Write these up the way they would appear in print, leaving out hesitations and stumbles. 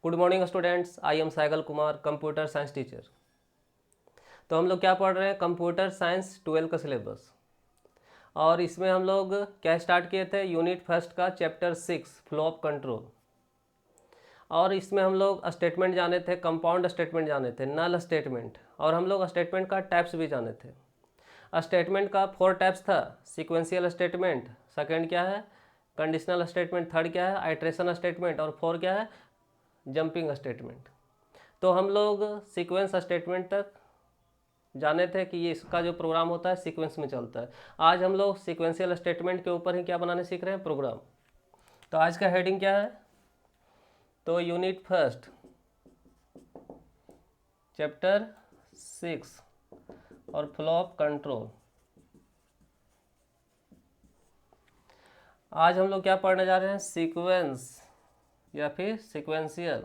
Good morning students, I am Saigal Kumar, computer science teacher. तो हम लोग क्या पढ़ रहे हैं? कंप्यूटर साइंस 12 का सिलेबस। और इसमें हम लोग क्या स्टार्ट किए थे? यूनिट फर्स्ट का चैप्टर 6 फ्लो ऑफ कंट्रोल। और इसमें हम लोग स्टेटमेंट जाने थे, कंपाउंड स्टेटमेंट जाने थे, नल स्टेटमेंट, और हम लोग स्टेटमेंट का टाइप्स भी जाने थे। स्टेटमेंट का 4 टाइप्स था। सीक्वेंशियल स्टेटमेंट, सेकंड क्या है कंडीशनल स्टेटमेंट, थर्ड क्या है आइट्रेशन स्टेटमेंट, और फोर क्या है जंपिंग स्टेटमेंट। तो हम लोग सीक्वेंस स्टेटमेंट तक जाने थे कि ये इसका जो प्रोग्राम होता है सीक्वेंस में चलता है। आज हम लोग सीक्वेंशियल स्टेटमेंट के ऊपर ही क्या बनाने सीख रहे हैं? प्रोग्राम। तो आज का हेडिंग क्या है? तो यूनिट फर्स्ट चैप्टर 6 और फ्लो ऑफ कंट्रोल। आज हम लोग क्या पढ़ने जा रहे हैं? सीक्वेंस या फिर सीक्वेंशियल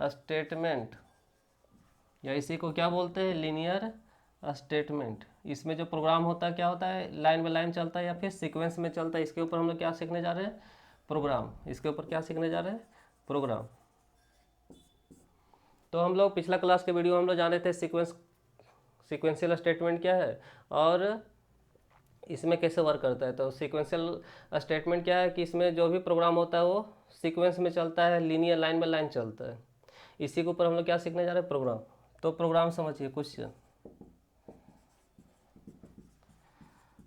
स्टेटमेंट, या इसी को क्या बोलते हैं? Linear statement. इसमें जो प्रोग्राम होता है क्या होता है? लाइन बाय लाइन चलता है या फिर सीक्वेंस में चलता है। इसके ऊपर हम लोग क्या सीखने जा रहे हैं? प्रोग्राम। इसके ऊपर क्या सीखने जा रहे हैं? प्रोग्राम। तो हम लोग पिछला क्लास के वीडियो में हम लोग जाने थे सीक्वेंशियल स्टेटमेंट क्या है और इसमें कैसे वर्क करता है। तो सीक्वेंशियल स्टेटमेंट क्या है कि इसमें जो भी प्रोग्राम होता है वो सीक्वेंस में चलता है, लीनियर लाइन बाय लाइन चलता है। इसी के ऊपर हम लोग क्या सीखने जा रहे हैं? प्रोग्राम। तो प्रोग्राम समझिए। Question,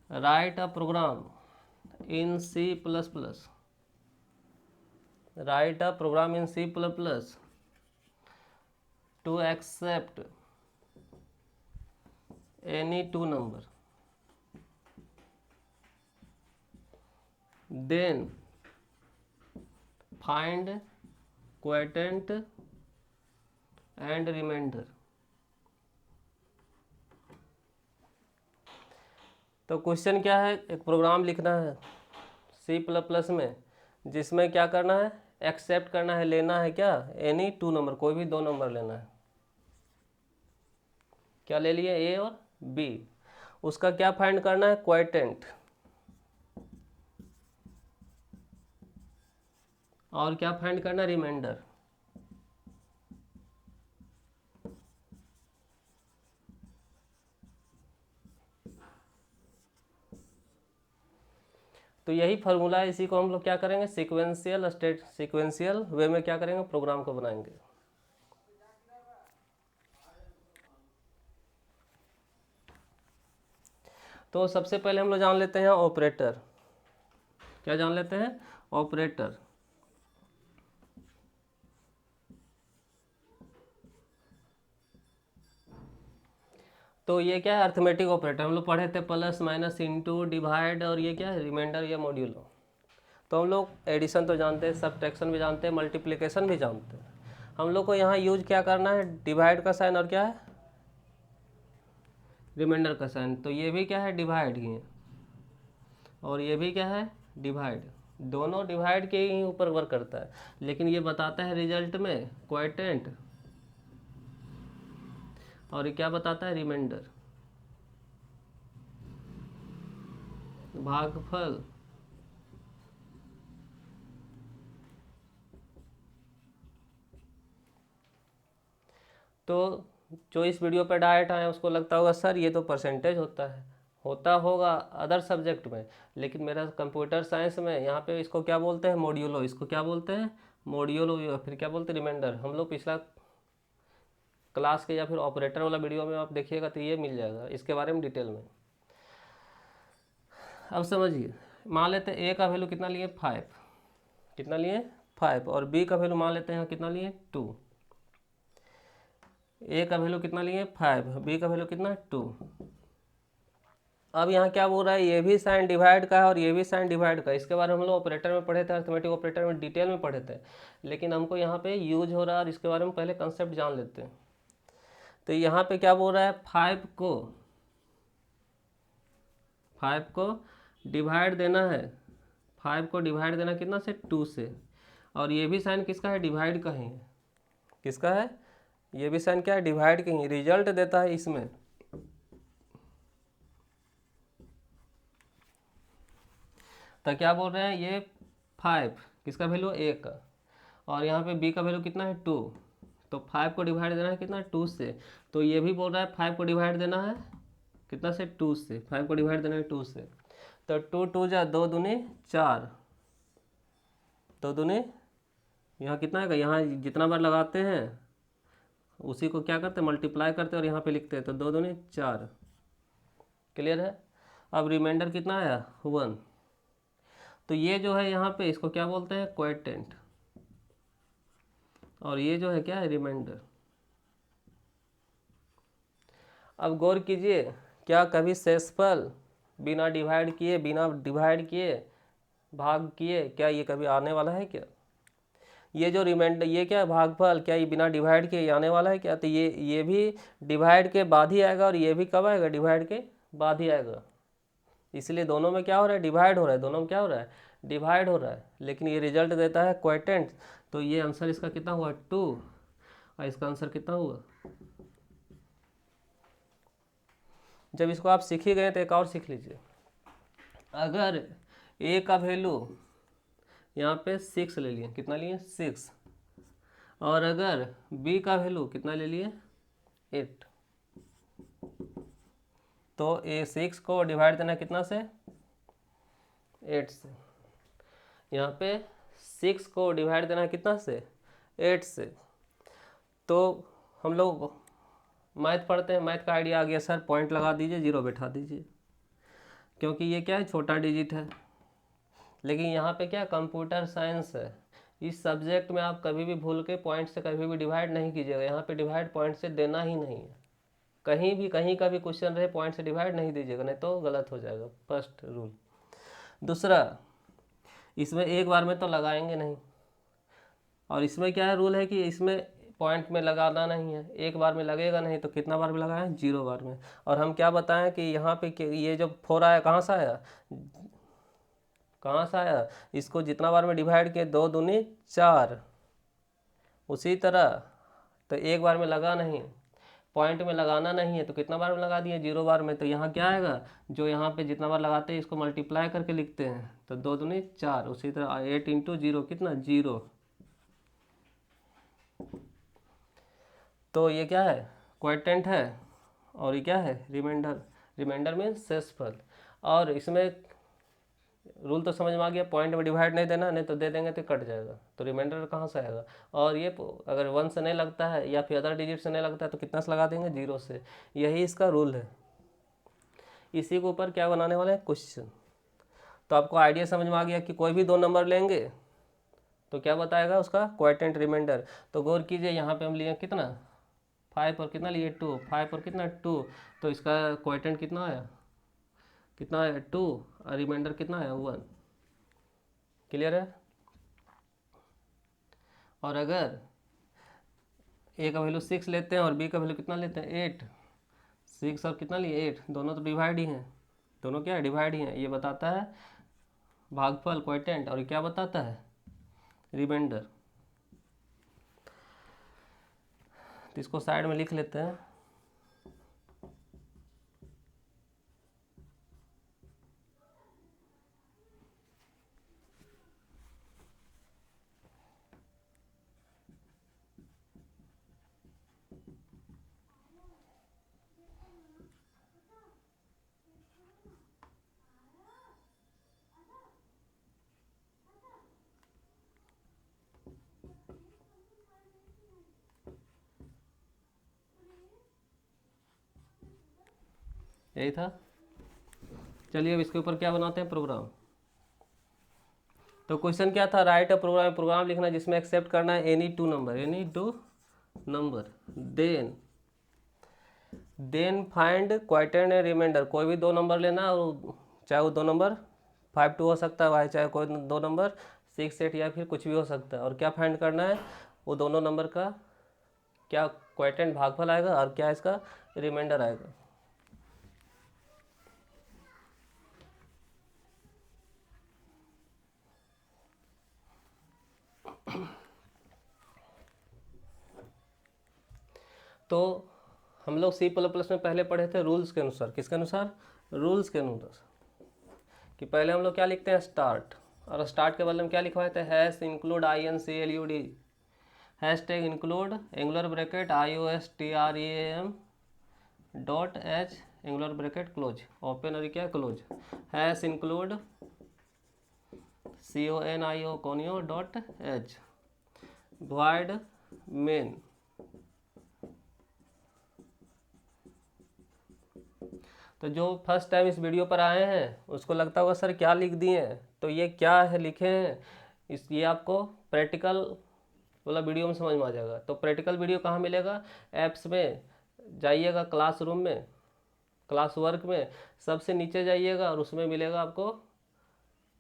right a program in C plus plus, right a program in C plus plus to accept any two number, then find quotient and remainder। तो क्वेश्चन क्या है? एक प्रोग्राम लिखना है सी प्लस प्लस में, जिसमें क्या करना है? एक्सेप्ट करना है, लेना है क्या? एनी टू नंबर, कोई भी दो नंबर लेना है। क्या ले लिए? ए और बी। उसका क्या फाइंड करना है? क्वोटिएंट। और क्या फाइंड करना? रिमाइंडर। तो यही फार्मूला है, इसी को हम लोग क्या करेंगे? सीक्वेंशियल वे में क्या करेंगे? प्रोग्राम को बनाएंगे। तो सबसे पहले हम लोग जान लेते हैं ऑपरेटर। क्या जान लेते हैं? ऑपरेटर। तो ये क्या है? Arithmetic operator. हम लोग पढ़े थे प्लस माइनस इंटू डिवाइड, और ये क्या है? रिमाइंडर या मॉड्यूलो। तो हम लोग एडिशन तो जानते हैं, सब्ट्रैक्शन भी जानते हैं, मल्टीप्लिकेशन भी जानते हैं। हम लोग को यहाँ यूज क्या करना है? डिवाइड का साइन, और क्या है? रिमाइंडर का साइन। तो ये भी क्या है? डिवाइड ही है, और ये भी क्या है? डिवाइड। दोनों डिवाइड के ही ऊपर वर्क करता है, लेकिन ये बताता है रिजल्ट में क्वोटिएंट, और ये क्या बताता है? रिमाइंडर, भागफल। तो जो इस वीडियो पर डायरेक्ट आए उसको लगता होगा सर ये तो परसेंटेज होता है, होता होगा अदर सब्जेक्ट में, लेकिन मेरा कंप्यूटर साइंस में यहाँ पे इसको क्या बोलते हैं? मॉड्यूलो। इसको क्या बोलते हैं? मॉड्यूलो, या फिर क्या बोलते हैं? रिमाइंडर। हम लोग पिछला क्लास के या फिर ऑपरेटर वाला वीडियो में आप देखिएगा तो ये मिल जाएगा इसके बारे में डिटेल में। अब समझिए, मान लेते हैं ए का वैल्यू कितना लिए? 5। कितना लिए? 5। और बी का वैल्यू मान लेते हैं कितना लिए? 2। ए का वैल्यू कितना लिए? 5। बी का वैल्यू कितना? 2। अब यहाँ क्या बोल रहा है? ये भी साइन डिवाइड का है और ये भी साइन डिवाइड का है। इसके बारे में हम लोग ऑपरेटर में पढ़े थे, अर्थमेटिक ऑपरेटर में डिटेल में पढ़े थे, लेकिन हमको यहाँ पे यूज हो रहा है और इसके बारे में पहले कंसेप्ट जान लेते हैं। तो यहाँ पे क्या बोल रहा है? 5 को डिवाइड देना है। 5 को डिवाइड देना कितना से? 2 से। और ये भी साइन किसका है? डिवाइड का ही है। किसका है? ये भी साइन क्या है? डिवाइड का ही। रिजल्ट देता है इसमें तो क्या बोल रहे हैं? ये 5 किसका वैल्यू? ए का। और यहाँ पे b का वैल्यू कितना है 2, तो 5 को डिवाइड देना है कितना 2 से, तो ये भी बोल रहा है 5 को डिवाइड देना है कितना से 2 से, 5 को डिवाइड देना है 2 से, तो 2 2 जा 2 दूनी 4, 2 दूनी यहाँ कितना है, यहाँ जितना बार लगाते हैं उसी को क्या करते हैं मल्टीप्लाई करते हैं और यहाँ पे लिखते हैं, तो 2 दूनी 4। क्लियर है। अब रिमाइंडर कितना आया 1, तो ये जो है यहाँ पे इसको क्या बोलते हैं क्वोटिएंट, और ये जो है क्या है रिमाइंडर। अब गौर कीजिए, क्या कभी शेषफल बिना डिवाइड किए भाग किए क्या ये कभी आने वाला है क्या? ये जो रिमाइंडर ये क्या है भागफल, क्या ये बिना डिवाइड के आने वाला है क्या? तो ये भी डिवाइड के बाद ही आएगा और ये भी कब आएगा डिवाइड के बाद ही आएगा, इसलिए दोनों में क्या हो रहा है डिवाइड हो रहा है, दोनों में क्या हो रहा है डिवाइड हो रहा है, लेकिन ये रिजल्ट देता है क्वोटिएंट, तो ये आंसर इसका कितना हुआ 2 और इसका आंसर कितना हुआ। जब इसको आप सीख ही गए तो एक और सीख लीजिए, अगर a का वैल्यू यहाँ पे 6 ले लिए, कितना लिए 6, और अगर b का वैल्यू कितना ले लिए 8, तो a6 को डिवाइड देना कितना से 8 से, यहाँ पे 6 को डिवाइड देना कितना से 8 से। तो हम लोग मैथ पढ़ते हैं, मैथ का आइडिया आ गया सर, पॉइंट लगा दीजिए 0 बैठा दीजिए, क्योंकि ये क्या है छोटा डिजिट है, लेकिन यहाँ पे क्या कंप्यूटर साइंस है, इस सब्जेक्ट में आप कभी भी भूल के पॉइंट से कभी भी डिवाइड नहीं कीजिएगा, यहाँ पे डिवाइड पॉइंट से देना ही नहीं है, कहीं का भी क्वेश्चन रहे पॉइंट से डिवाइड नहीं दीजिएगा, नहीं तो गलत हो जाएगा, फर्स्ट रूल। दूसरा, इसमें एक बार में तो लगाएंगे नहीं, और इसमें क्या है रूल है कि इसमें पॉइंट में लगाना नहीं है, एक बार में लगेगा नहीं, तो कितना बार में लगाएं 0 बार में। और हम क्या बताएं कि यहाँ पे ये जो 4 आया कहाँ से आया, इसको जितना बार में डिवाइड किए 2 दूनी 4, उसी तरह तो एक बार में लगा नहीं, पॉइंट में लगाना नहीं है, तो कितना बार में लगा दिए 0 बार में, तो यहाँ क्या आएगा जो यहाँ पे जितना बार लगाते हैं इसको मल्टीप्लाई करके लिखते हैं, तो 2 दूनी 4, उसी तरह 8 इंटू 0 कितना 0, तो ये क्या है क्वोटिएंट है, और ये क्या है रिमाइंडर में शेषफल। और इसमें रूल तो समझ में आ गया, पॉइंट में डिवाइड नहीं देना, नहीं तो दे देंगे तो कट जाएगा, तो रिमाइंडर कहाँ से आएगा। और ये अगर 1 से नहीं लगता है या फिर अदर डिजिट से नहीं लगता है तो कितना से लगा देंगे 0 से, यही इसका रूल है। इसी के ऊपर क्या बनाने वाले हैं क्वेश्चन। तो आपको आइडिया समझ में आ गया कि कोई भी 2 नंबर लेंगे तो क्या बताएगा उसका क्वोटिएंट रिमाइंडर। तो गौर कीजिए यहाँ पे हम लिए कितना 5 और कितना लिए 2, 5 और कितना 2, तो इसका क्वोटिएंट कितना आया 2 और रिमाइंडर कितना आया 1। क्लियर है। और अगर a का वैल्यू 6 लेते हैं और b का वैल्यू कितना लेते हैं 8, 6 और कितना लिए 8, दोनों तो डिवाइड ही हैं, दोनों क्या है डिवाइड ही हैं। ये बताता है भागफल क्वोटिएंट, और ये क्या बताता है रिमाइंडर। तो इसको साइड में लिख लेते हैं। यही था। चलिए अब इसके ऊपर क्या बनाते हैं प्रोग्राम। तो क्वेश्चन क्या था, राइट अ प्रोग्राम लिखना जिसमें एक्सेप्ट करना है any two number then find quotient and remainder. कोई भी 2 नंबर लेना, और चाहे वो 2 नंबर 5 2 हो सकता है, चाहे कोई 2 नंबर 6 8 या फिर कुछ भी हो सकता है। और क्या फाइंड करना है, वो दोनों नंबर का क्या क्वोटिएंट भागफल आएगा और क्या इसका रिमाइंडर आएगा। तो हम लोग C++ में पहले पढ़े थे रूल्स के अनुसार, किसके अनुसार रूल्स के अनुसार, कि पहले हम लोग क्या लिखते हैं स्टार्ट, और स्टार्ट के बदले में क्या लिखवाए थे hash include INCLUD hashtag include angular bracket IOSTREAM.H angular bracket close, open और क्या close, hash include CONIO.H void main। तो जो फर्स्ट टाइम इस वीडियो पर आए हैं उसको लगता होगा सर क्या लिख दिए हैं, तो ये क्या है लिखे हैं, ये आपको प्रैक्टिकल वाला वीडियो में समझ में आ जाएगा। तो प्रैक्टिकल वीडियो कहाँ मिलेगा, ऐप्स में जाइएगा, क्लासरूम में, क्लास वर्क में सबसे नीचे जाइएगा और उसमें मिलेगा आपको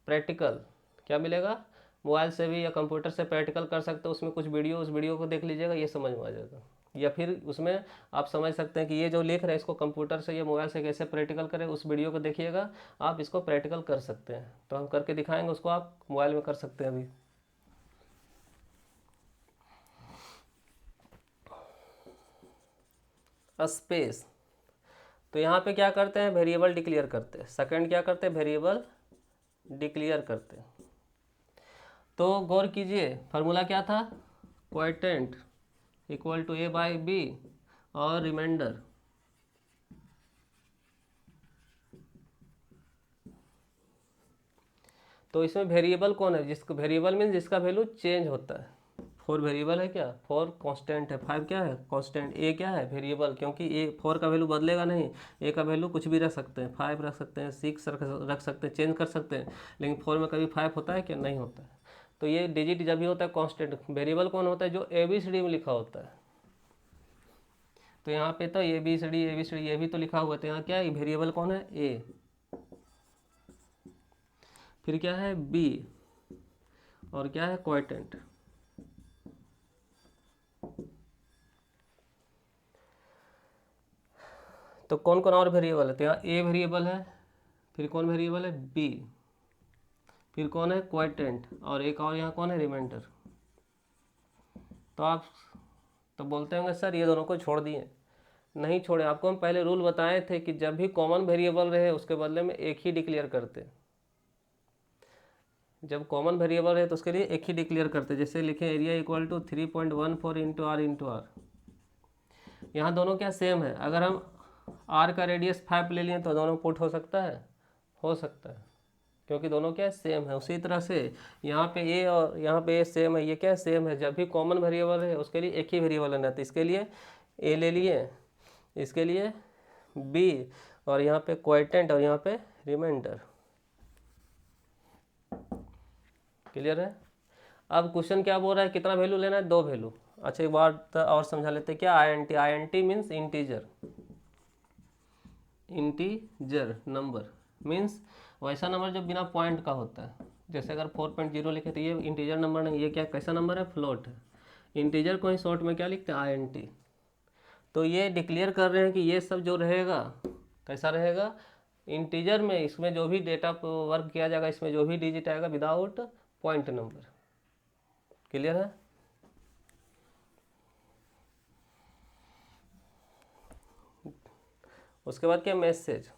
प्रैक्टिकल। क्या मिलेगा, मोबाइल से भी या कंप्यूटर से प्रैक्टिकल कर सकते हो, उसमें कुछ वीडियो, उस वीडियो को देख लीजिएगा, ये समझ में आ जाएगा। या फिर उसमें आप समझ सकते हैं कि ये जो लिख रहे हैं इसको कंप्यूटर से या मोबाइल से कैसे प्रैक्टिकल करें, उस वीडियो को देखिएगा, आप इसको प्रैक्टिकल कर सकते हैं। तो हम करके दिखाएंगे, उसको आप मोबाइल में कर सकते हैं अभी। स्पेस, तो यहाँ पे क्या करते हैं, वेरिएबल डिक्लेयर करते हैं। सेकंड क्या करते हैं, वेरिएबल डिक्लेयर करते हैं। तो गौर कीजिए, फार्मूला क्या था, क्वोटिएंट इक्वल टू A/B और रिमाइंडर। तो इसमें वेरिएबल कौन है, जिसका वेरिएबल मीन जिसका वैल्यू चेंज होता है। 4 वेरिएबल है क्या, 4 कांस्टेंट है, 5 क्या है कांस्टेंट, A क्या है वेरिएबल, क्योंकि A 4 का वैल्यू बदलेगा नहीं, A का वैल्यू कुछ भी रख सकते हैं, 5 रख सकते हैं, 6 रख सकते हैं, चेंज कर सकते हैं, लेकिन 4 में कभी 5 होता है क्या, नहीं होता है। तो ये डिजिट जब भी होता है कांस्टेंट। वेरिएबल कौन होता है, जो ABCD में लिखा होता है। तो यहाँ पे तो ABCD ये भी तो लिखा हुआ है, तो यहाँ क्या है, वेरिएबल कौन है, A, फिर क्या है B, और क्या है क्वोटिएंट। तो कौन कौन और वेरिएबल है, तो यहाँ A वेरिएबल है, फिर कौन वेरिएबल है B, फिर कौन है क्वोटिएंट, और एक और यहाँ कौन है रिमाइंडर। तो आप तो बोलते होंगे सर ये दोनों को छोड़ दिए, नहीं छोड़े, आपको हम पहले रूल बताए थे कि जब भी कॉमन वेरिएबल रहे उसके बदले में एक ही डिक्लेयर करते। जब कॉमन वेरिएबल है तो उसके लिए एक ही डिक्लेयर करते, जैसे लिखे area equal to 3.14 into R into R. यहाँ दोनों क्या सेम है, अगर हम आर का रेडियस 5 ले लिए तो दोनों पुट हो सकता है, हो सकता है, क्योंकि दोनों क्या सेम है। उसी तरह से यहाँ पे ए और यहाँ पे ए सेम है, ये क्या सेम है। जब भी कॉमन वेरिएबल है उसके लिए एक ही वेरिएबल लेना, तो इसके लिए ए ले लिए, इसके लिए बी, और यहाँ पे क्वोटिएंट और यहाँ पे रिमाइंडर। क्लियर है। अब क्वेश्चन क्या बोल रहा है, कितना वैल्यू लेना है, 2 वैल्यू। अच्छा एक बार और समझा लेते हैं, क्या INT means integer, integer number means वैसा नंबर जो बिना पॉइंट का होता है। जैसे अगर 4.0 लिखे तो ये इंटीजर नंबर नहीं, ये क्या कैसा नंबर है, फ्लोट है। इंटीजर को ही शॉर्ट में क्या लिखते हैं, INT। तो ये डिक्लेयर कर रहे हैं कि ये सब जो रहेगा कैसा रहेगा, इंटीजर में, इसमें जो भी डेटा वर्क किया जाएगा, इसमें जो भी डिजिट आएगा विदाउट पॉइंट नंबर। क्लियर है। उसके बाद क्या, मैसेज,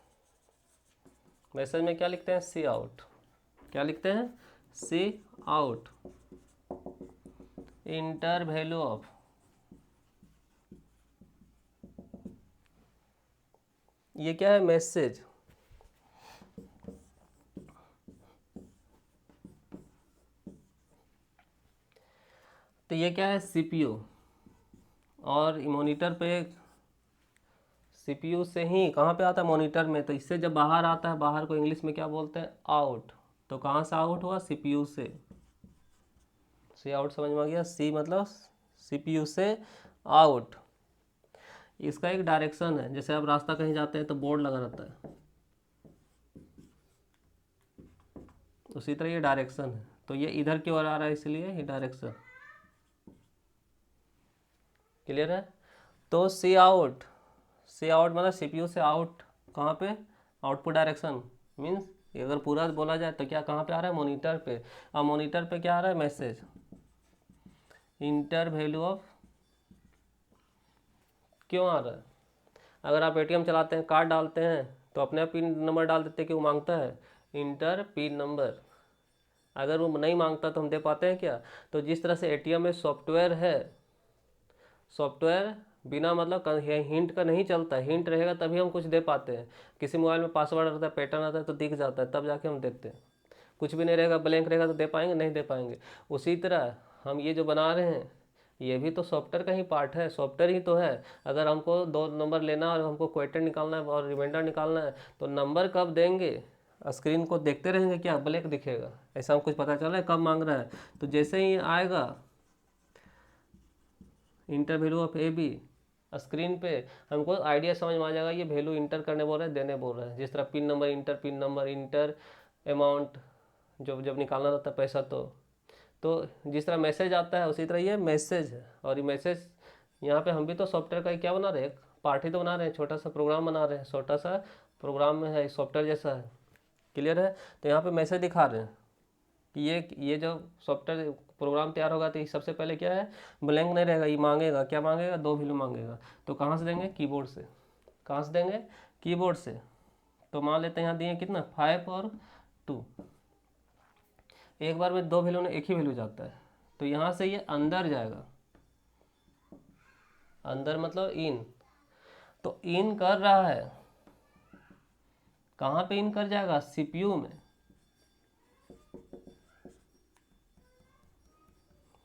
मैसेज में क्या लिखते हैं, सी आउट। क्या लिखते हैं, सी आउट, इंटर वैल्यू ऑफ, ये क्या है, मैसेज। तो ये क्या है, CPU, और मॉनिटर पे, CPU से ही कहाँ पे आता है, मॉनिटर में। तो इससे जब बाहर आता है, बाहर को इंग्लिश में क्या बोलते हैं, आउट। तो कहाँ से आउट हुआ, CPU से। सी आउट समझ में आ गया, सी मतलब CPU से आउट। इसका एक डायरेक्शन है, जैसे आप रास्ता कहीं जाते हैं तो बोर्ड लगा रहता है, उसी तरह ये डायरेक्शन है। तो ये इधर की ओर आ रहा है, इसलिए ये डायरेक्शन। क्लियर है। तो सी आउट, सी आउट मतलब CPU से आउट, कहाँ पे, आउटपुट डायरेक्शन मीन्स अगर पूरा बोला जाए तो क्या कहाँ पे आ रहा है, मॉनिटर पे। अब मॉनिटर पे क्या आ रहा है, मैसेज, इंटर वैल्यू ऑफ। क्यों आ रहा है, अगर आप ATM चलाते हैं, कार्ड डालते हैं तो अपने आप पिन नंबर डाल देते, क्यों मांगता है, इंटर पिन नंबर। अगर वो नहीं मांगता तो हम दे पाते हैं क्या? तो जिस तरह से एटीएम में सॉफ्टवेयर है, सॉफ्टवेयर बिना मतलब हिंट का नहीं चलता, हिंट रहेगा तभी हम कुछ दे पाते हैं। किसी मोबाइल में पासवर्ड रहता है, पैटर्न आता है तो दिख जाता है, तब जाके हम देते हैं। कुछ भी नहीं रहेगा, ब्लैंक रहेगा तो दे पाएंगे? नहीं दे पाएंगे। उसी तरह हम ये जो बना रहे हैं ये भी तो सॉफ्टवेयर का ही पार्ट है, सॉफ्टवेयर ही तो है। अगर हमको 2 नंबर लेना और हमको क्वेश्चन निकालना है और रिमाइंडर निकालना है तो नंबर कब देंगे? स्क्रीन को देखते रहेंगे क्या ब्लैंक दिखेगा? ऐसा हम कुछ पता चल रहा है कब मांग रहा है? तो जैसे ही आएगा inter value of A B screen पे, हमको आइडिया समझ में आ जाएगा ये वैल्यू इंटर करने बोल रहा है, देने बोल रहा है। जिस तरह पिन नंबर इंटर अमाउंट जब निकालना रहता है पैसा, तो जिस तरह मैसेज आता है उसी तरह ये मैसेज है। और ये मैसेज यहाँ पे हम भी तो सॉफ्टवेयर का क्या बना रहे हैं, एक पार्ट ही तो बना रहे हैं, छोटा सा प्रोग्राम बना रहे हैं, छोटा सा प्रोग्राम में है, सॉफ्टवेयर जैसा है। क्लियर है? तो यहाँ पे मैसेज दिखा रहे हैं कि ये जो सॉफ्टवेयर प्रोग्राम तैयार होगा तो सबसे पहले क्या है, ब्लैंक नहीं रहेगा, ये मांगेगा, क्या मांगेगा? 2 वैल्यू मांगेगा। तो कहाँ से देंगे? कीबोर्ड से। कहाँ से देंगे? कीबोर्ड से। तो मान लेते हैं यहाँ दिए कितना, 5 और 2। एक बार में 2 वैल्यू ने एक ही वैल्यू जाता है, तो यहाँ से ये अंदर जाएगा, अंदर मतलब इन, तो इन कर रहा है। कहाँ पे इन कर जाएगा? सीपीयू में।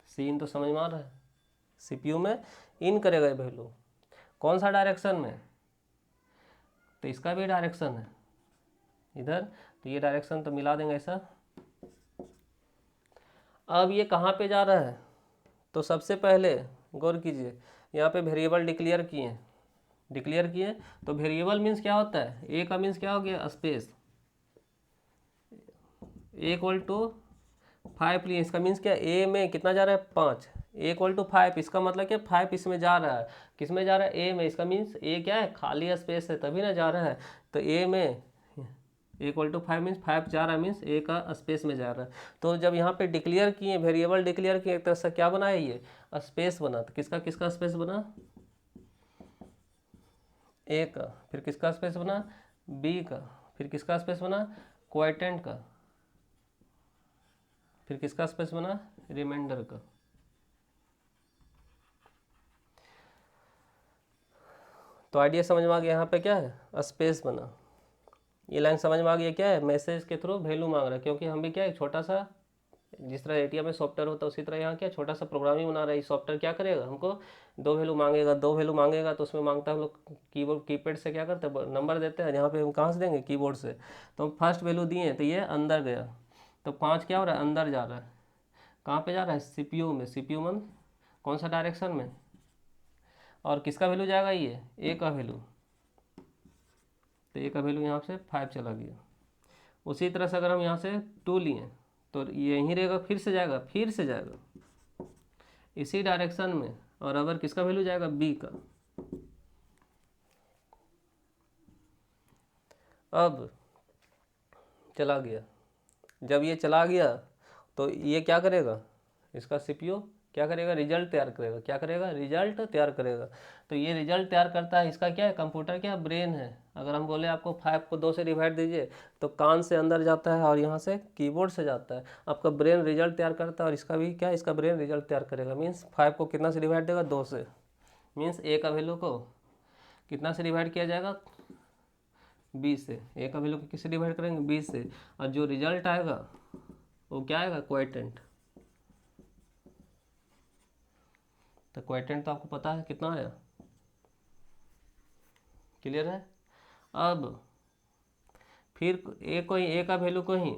सीन तो समझ में आ रहा है, सीपीयू में इन करेगा ये वैल्यू। कौन सा डायरेक्शन में? तो इसका भी डायरेक्शन है इधर, तो ये डायरेक्शन तो मिला देंगे ऐसा। अब ये कहाँ पे जा रहा है? तो सबसे पहले गौर कीजिए, यहाँ पे वेरिएबल डिक्लेयर किए। तो वेरिएबल मीन्स क्या होता है? ए का मीन्स क्या हो गया? स्पेस। ए इक्वल टू 5 लिए, इसका मीन्स क्या? ए में कितना जा रहा है? 5। ए इक्वल टू 5, इसका मतलब क्या? 5 इसमें जा रहा है। किस में जा रहा है? ए में। इसका मीन्स ए क्या है? खाली स्पेस है तभी ना जा रहा है। तो ए में इक्वल टू 5 मीन्स 5 जा रहा है, मीन्स ए का स्पेस में जा रहा है। तो जब यहाँ पे डिक्लेयर किए, वेरिएबल डिक्लेयर किए, एक तरह से क्या बना है? ये स्पेस बना। तो किसका स्पेस बना? ए का। फिर किसका स्पेस बना? बी का। फिर किसका स्पेस बना? क्वाइटेंट का। फिर किसका स्पेस बना? रिमाइंडर का। तो आइडिया समझ में आ गया? यहाँ पे क्या है? स्पेस बना। ये लाइन समझ में आ गया क्या है? मैसेज के थ्रू वैल्यू मांग रहा है, क्योंकि हम भी क्या है, छोटा सा, जिस तरह एटीएम में सॉफ्टवेयर होता है उसी तरह यहाँ क्या छोटा सा प्रोग्रामिंग बना रहा है। सॉफ्टवेयर क्या करेगा? हमको 2 वैल्यू मांगेगा, तो उसमें मांगता है हम लोग कीबोर्ड कीपैड से क्या करते हैं? नंबर देते हैं। यहाँ पे हम कहाँ से देंगे? कीबोर्ड से। तो हम फर्स्ट वैल्यू दिए तो ये अंदर गया, तो 5 क्या हो रहा है? अंदर जा रहा है। कहाँ पे जा रहा है? सीपीयू में। सीपीयू में कौन सा डायरेक्शन में? और किसका वैल्यू जाएगा? ये ए का वैल्यू। तो ए का वैल्यू यहाँ से 5 चला गया। उसी तरह से अगर हम यहाँ से 2 लिए तो ये यहीं रहेगा, फिर से जाएगा इसी डायरेक्शन में। और अगर किसका वैल्यू जाएगा? बी का। अब चला गया। जब ये चला गया तो ये क्या करेगा? इसका सीपीयू क्या करेगा? रिजल्ट तैयार करेगा। क्या करेगा? रिजल्ट तैयार करेगा। तो ये रिजल्ट तैयार करता है। इसका क्या है? कंप्यूटर क्या ब्रेन है। अगर हम बोले आपको 5 को 2 से डिवाइड दीजिए तो कान से अंदर जाता है और यहाँ से कीबोर्ड से जाता है। आपका ब्रेन रिजल्ट तैयार करता है और इसका भी क्या है? इसका ब्रेन रिजल्ट तैयार करेगा। मीन्स 5 को कितना से डिवाइड देगा? 2 से। मीन्स ए का वैल्यू को कितना से डिवाइड किया जाएगा? 20 से। ए का वैल्यू को किससे डिवाइड करेंगे? 20 से। और जो रिजल्ट आएगा वो क्या आएगा? क्वाइटेंट। तो क्वाइटेंट तो आपको पता है कितना आया? क्लियर है? अब फिर ए का वैल्यू को ही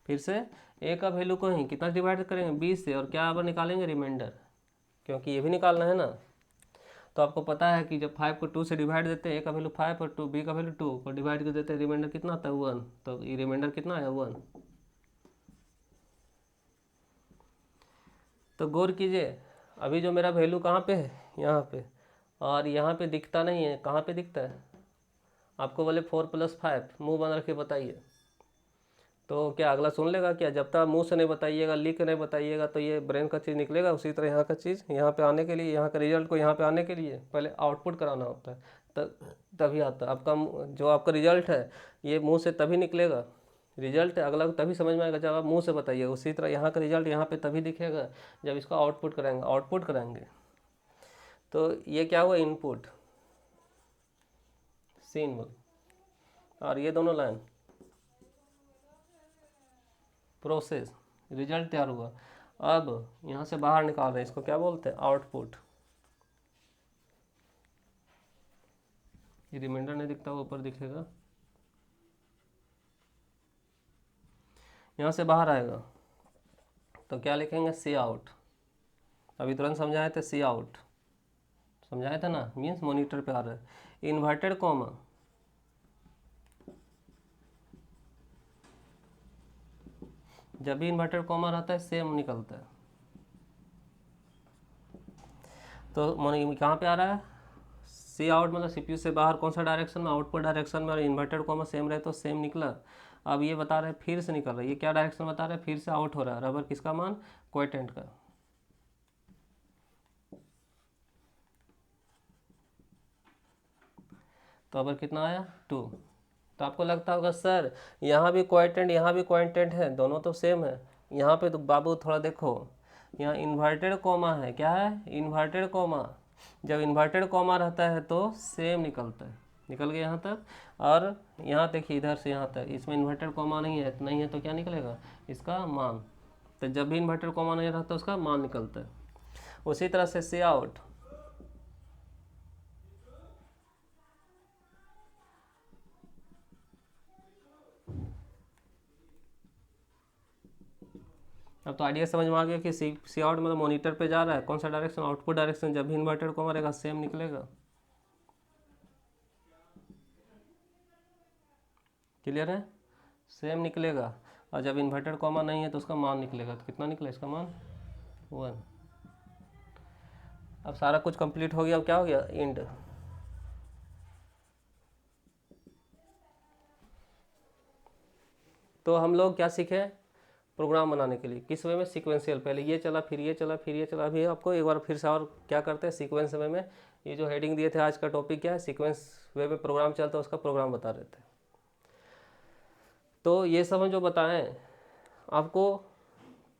फिर से ए का वैल्यू को ही कितना डिवाइड करेंगे? 20 से। और क्या अब निकालेंगे? रिमाइंडर, क्योंकि ये भी निकालना है ना। तो आपको पता है कि जब 5 को 2 से डिवाइड देते हैं, ए का वैल्यू 5 और 2 बी का वैल्यू 2 को डिवाइड कर देते हैं, रिमाइंडर कितना आता है? 1। तो ये रिमाइंडर कितना आया? 1। तो गौर कीजिए, अभी जो मेरा वैल्यू कहाँ पे है? यहाँ पे। और यहाँ पे दिखता नहीं है। कहाँ पे दिखता है? आपको बोले 4 + 5, मुँह बंद रख के बताइए, तो क्या अगला सुन लेगा क्या? जब तक मुंह से नहीं बताइएगा, लिख के नहीं बताइएगा, तो ये ब्रेन का चीज़ निकलेगा। उसी तरह यहाँ का चीज़ यहाँ पे आने के लिए, यहाँ का रिजल्ट को यहाँ पे आने के लिए पहले आउटपुट कराना होता है, तभी आता है आपका जो आपका रिजल्ट है। ये मुंह से तभी निकलेगा रिजल्ट अगला को तभी समझ में आएगा जब आप मुंह से बताइए। उसी तरह यहाँ का रिजल्ट यहाँ पे तभी दिखेगा जब इसको आउटपुट कराएंगे। तो ये क्या हुआ, इनपुट सीन बोल, और ये दोनों लाइन प्रोसेस, रिजल्ट तैयार हुआ। अब यहाँ से बाहर निकाल रहे हैं, इसको क्या बोलते हैं, आउटपुट। ये रिमाइंडर नहीं दिखता, वो ऊपर दिखेगा। यहाँ से बाहर आएगा तो क्या लिखेंगे, सी आउट। अभी तुरंत समझाए थे, सी आउट समझाए थे ना, मीन्स मॉनिटर पे आ रहा है। इन्वर्टेड कॉमा, जब भी इन्वर्टेड कॉमा रहता है सेम निकलता है। तो कहाँ पे आ रहा है, सी आउट, मतलब सीपीयू से बाहर कौन सा डायरेक्शन में, आउटपुट डायरेक्शन में, और इन्वर्टेड कॉमा सेम रहे तो सेम निकला। अब ये बता रहे हैं फिर से निकल रहा है, ये क्या डायरेक्शन बता रहे हैं, फिर से आउट हो रहा है। रबर किसका मान, क्वोटिएंट का। तो अब कितना आया, 2। तो आपको लगता होगा सर यहाँ भी क्वोटिएंट यहाँ भी क्वोटिएंट है, दोनों तो सेम है। यहाँ पे तो बाबू थोड़ा देखो, यहाँ इन्वर्टेड कॉमा है, क्या है, इन्वर्टेड कॉमा। जब इन्वर्टेड कॉमा रहता है तो सेम निकलता है, निकल गया यहाँ तक। और यहाँ देखिए इधर से यहाँ तक, इसमें इन्वर्टेड कॉमा नहीं है तो क्या निकलेगा, इसका मान। तो जब भी इन्वर्टेड कॉमा नहीं रहता उसका मान निकलता है। उसी तरह से सी आउट, अब तो आइडिया समझ में आ गया कि सी आउट मतलब मॉनिटर पे जा रहा है, कौन सा डायरेक्शन, आउटपुट डायरेक्शन। जब भी इन्वर्टेड कॉमा रहेगा सेम निकलेगा। क्लियर है, सेम निकलेगा। और जब इन्वर्टेड कॉमा नहीं है तो उसका मान निकलेगा। तो कितना निकला इसका मान, 1। अब सारा कुछ कंप्लीट हो गया। अब क्या हो गया, इंड। तो हम लोग क्या सीखे, प्रोग्राम बनाने के लिए किस वे में, सीक्वेंशियल। पहले ये चला, फिर ये चला, फिर ये चला। अभी आपको एक बार फिर से और क्या करते हैं, सीक्वेंस वे में। ये जो हेडिंग दिए थे आज का टॉपिक क्या है, सीक्वेंस वे में प्रोग्राम चलता है, उसका प्रोग्राम बता रहे थे। तो ये सब हम जो बताएं आपको,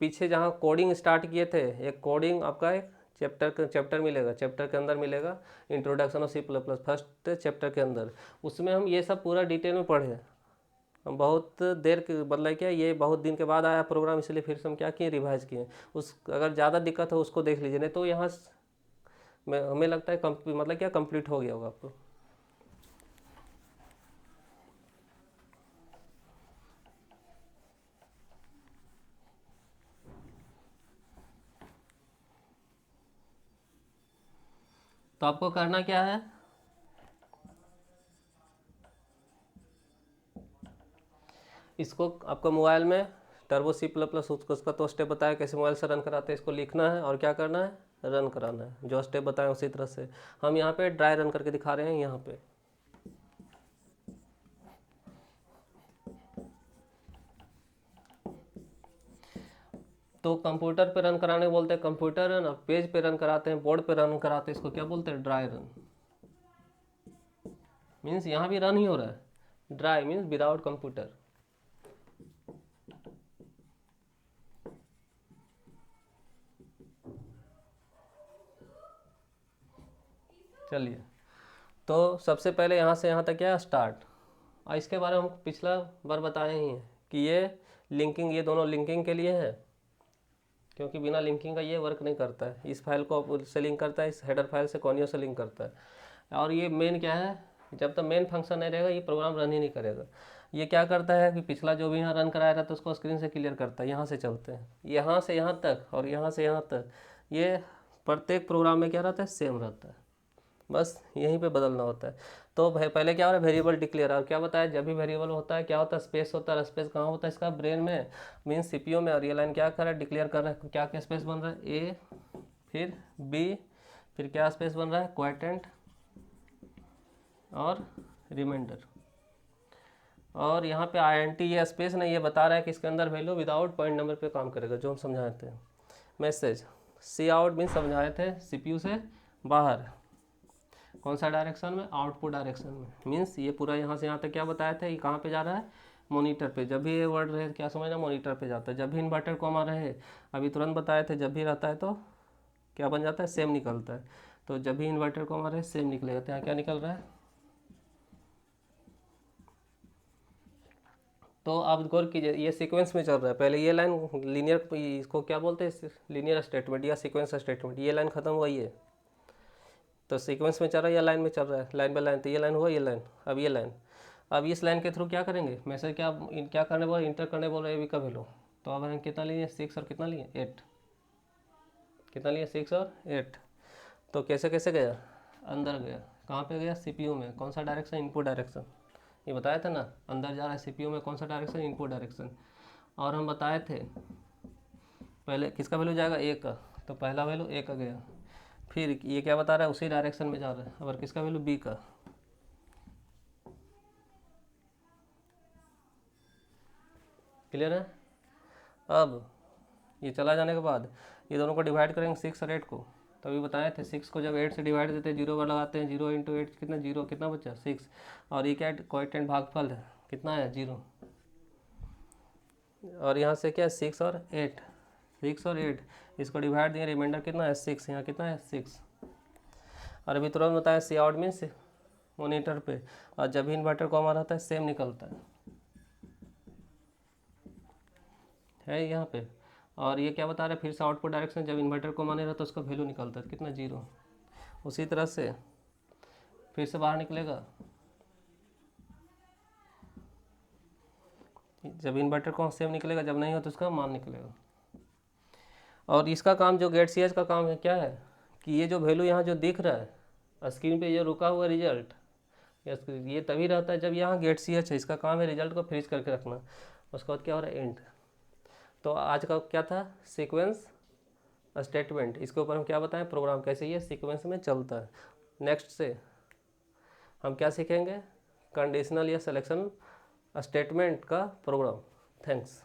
पीछे जहाँ कोडिंग स्टार्ट किए थे, एक कोडिंग आपका एक चैप्टर मिलेगा, चैप्टर के अंदर मिलेगा, introduction of C++, first chapter के अंदर। उसमें हम ये सब पूरा डिटेल में पढ़े। हम बहुत देर के मतलब क्या, ये बहुत दिन के बाद आया प्रोग्राम, इसलिए फिर से हम क्या किए, रिवाइज किए। उस अगर ज़्यादा दिक्कत हो उसको देख लीजिए, नहीं तो यहाँ हमें लगता है मतलब क्या, कंप्लीट हो गया होगा आपको। तो आपको करना क्या है, इसको आपका मोबाइल में टर्बो C++, उसका तो स्टेप बताया कैसे मोबाइल से रन कराते हैं, इसको लिखना है और क्या करना है, रन कराना है। जो स्टेप बताएं उसी तरह से हम यहाँ पे ड्राई रन करके दिखा रहे हैं। यहाँ पे तो कंप्यूटर पे रन कराने बोलते हैं कंप्यूटर रन, और पेज पे रन कराते हैं, बोर्ड पे रन कराते हैं, इसको क्या बोलते हैं, ड्राई रन। मीन्स यहाँ भी रन ही हो रहा है, ड्राई मीन्स विदाउट कंप्यूटर। चलिए, तो सबसे पहले यहाँ से यहाँ तक क्या है, स्टार्ट। और इसके बारे में हम पिछला बार बताए ही हैं कि ये लिंकिंग, ये दोनों लिंकिंग के लिए है, क्योंकि बिना लिंकिंग का ये वर्क नहीं करता है। इस फाइल को से लिंक करता है, इस हेडर फाइल से कॉनियो से लिंक करता है। और ये मेन क्या है, जब तक मेन फंक्शन नहीं रहेगा ये प्रोग्राम रन ही नहीं करेगा। ये क्या करता है कि पिछला जो भी यहाँ रन कराया था तो उसको स्क्रीन से क्लियर करता है। यहाँ से चलते हैं, यहाँ से यहाँ तक और यहाँ से यहाँ तक, ये प्रत्येक प्रोग्राम में क्या रहता है, सेम रहता है, बस यहीं पे बदलना होता है। तो पहले क्या हो रहा है, वेरिएबल डिक्लेयर। और क्या बताया, जब भी वेरिएबल होता है क्या होता है, स्पेस होता है। स्पेस कहाँ होता है, इसका ब्रेन में, मीन्स सीपीयू में। और ये लाइन क्या कर रहा है, डिक्लेयर कर रहा है। क्या क्या स्पेस बन रहा है, ए, फिर बी, फिर क्या स्पेस बन रहा है, क्वोटिएंट और रिमाइंडर। और यहाँ पे INT ये स्पेस नहीं, ये बता रहा है कि इसके अंदर वैल्यू विदाउट पॉइंट नंबर पे काम करेगा, जो हम समझाए थे। मैसेज सी आउट मीन्स समझाए थे, सीपीयू से बाहर कौन सा डायरेक्शन में, आउटपुट डायरेक्शन में। मीन्स ये पूरा यहाँ से यहाँ तक क्या बताया था, ये कहाँ पे जा रहा है, मॉनिटर पे, जब भी ये वर्ड रहे क्या समझना, मॉनिटर पे जाता है। जब भी इन्वर्टेड कॉमा रहे, अभी तुरंत बताए थे, जब भी रहता है तो क्या बन जाता है, सेम निकलता है। तो जब भी इन्वर्टेड कॉमा रहे सेम निकलेगा। तो यहाँ क्या निकल रहा है, तो आप गौर कीजिए ये सीक्वेंस में चल रहा है। पहले ये लाइन लीनियर, इसको क्या बोलते हैं, लीनियर स्टेटमेंट या सीक्वेंस स्टेटमेंट। ये लाइन खत्म हुआ ये, तो सीक्वेंस में चल रहा है या लाइन में चल रहा है, लाइन बाय लाइन। तो ये लाइन हुआ, ये लाइन, अब ये लाइन। अब इस लाइन के थ्रू क्या करेंगे, मैसेज क्या करने बोल रहे, इंटर करने बोल रहे हैं, का वैल्यू। तो अब हम कितना लिए, 6 और कितना लिए 8, कितना लिए 6 और 8। तो कैसे कैसे गया, अंदर गया, कहाँ पे गया, सीपीयू में। कौन सा डायरेक्शन, इनपुट डायरेक्शन। ये बताया था ना, अंदर जा रहा है सीपीयू में, कौन सा डायरेक्शन, इनपुट डायरेक्शन। और हम बताए थे पहले किसका वैल्यू जाएगा, ए का, तो पहला वैल्यू ए का गया। फिर ये क्या बता रहा है, उसी डायरेक्शन में जा रहा है। और किसका वैल्यू, बी का। क्लियर है। अब ये चला जाने के बाद ये दोनों को डिवाइड करेंगे 6 और 8 को। तभी बताए थे 6 को जब 8 से डिवाइड देते हैं, 0 पर लगाते हैं, 0 इंटू 8 कितना, 0, कितना बचा 6। और ये क्या कोएफिशिएंट भागफल है, कितना है 0। और यहाँ से क्या है 6 और 8, 6 और 8 इसको डिवाइड दिए, रिमाइंडर कितना है 6, यहाँ कितना है 6। और अभी तुरंत बताया सी आउट मीन्स मॉनिटर पे, और जब भी इन्वर्टर कॉमा रहता है सेम निकलता है यहाँ पे। और ये क्या बता रहे हैं, फिर से आउटपुट डायरेक्शन, जब इन्वर्टर को माने रहता है उसका वैल्यू निकलता है कितना, 0। उसी तरह से फिर से बाहर निकलेगा, जब इन्वर्टर को सेम निकलेगा, जब नहीं हो तो उसका मान निकलेगा। और इसका काम जो गेट सी का काम है क्या है, कि ये जो वैल्यू यहाँ जो दिख रहा है स्क्रीन पे, ये रुका हुआ रिजल्ट, ये तभी रहता है जब यहाँ गेट सी है। इसका काम है रिजल्ट को फ्रीज करके रखना। उसके बाद क्या हो रहा है, एंड। तो आज का क्या था, सीक्वेंस स्टेटमेंट। इसके ऊपर हम क्या बताएं, प्रोग्राम कैसे ये सीक्वेंस में चलता है। नेक्स्ट से हम क्या सीखेंगे, कंडीशनल या सिलेक्शन स्टेटमेंट का प्रोग्राम। थैंक्स।